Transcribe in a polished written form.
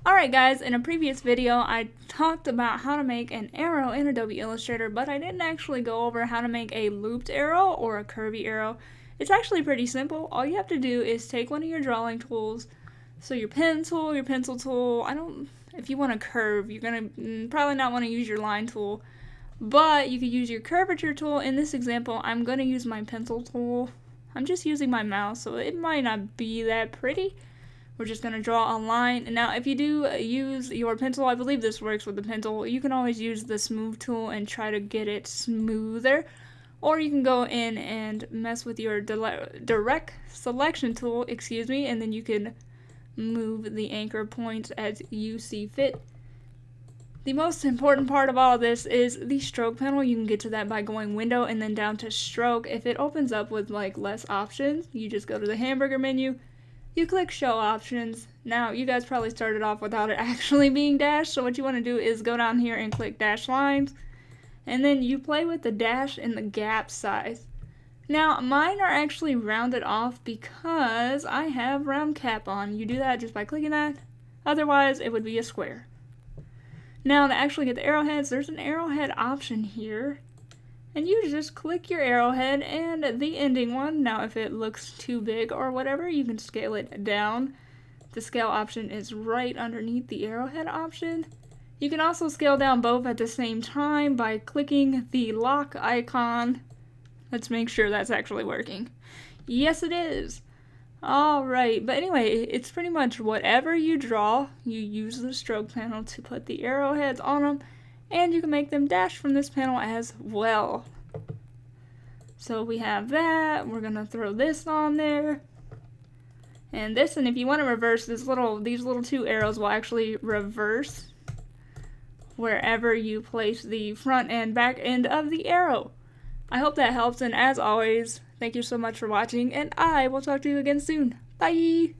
Alright guys, in a previous video I talked about how to make an arrow in Adobe Illustrator, but I didn't actually go over how to make a looped arrow or a curvy arrow. It's actually pretty simple. All you have to do is take one of your drawing tools, so your pen tool, your pencil tool. If you want to curve, you're going to probably not want to use your line tool, but you could use your curvature tool. In this example, I'm going to use my pencil tool. I'm just using my mouse, so it might not be that pretty. We're just going to draw a line. Now, if you do use your pencil, I believe this works with the pencil, you can always use the smooth tool and try to get it smoother. Or you can go in and mess with your direct selection tool, and then you can move the anchor points as you see fit. The most important part of all of this is the stroke panel. You can get to that by going window and then down to stroke. If it opens up with less options, you just go to the hamburger menu. You click show options. Now you guys probably started off without it actually being dashed, so what you want to do is go down here and click dash lines, and then you play with the dash and the gap size. Now mine are actually rounded off because I have round cap on. You do that just by clicking that, otherwise it would be a square. Now to actually get the arrowheads, there's an arrowhead option here. And you just click your arrowhead and the ending one. Now if it looks too big or whatever, you can scale it down. The scale option is right underneath the arrowhead option. You can also scale down both at the same time by clicking the lock icon. Let's make sure that's actually working. Yes, it is. Alright, but anyway, it's pretty much whatever you draw, you use the stroke panel to put the arrowheads on them. And you can make them dash from this panel as well. So we have that. We're gonna throw this on there. And this, and if you want to reverse these little two arrows will actually reverse wherever you place the front and back end of the arrow. I hope that helps, and as always, thank you so much for watching, and I will talk to you again soon. Bye!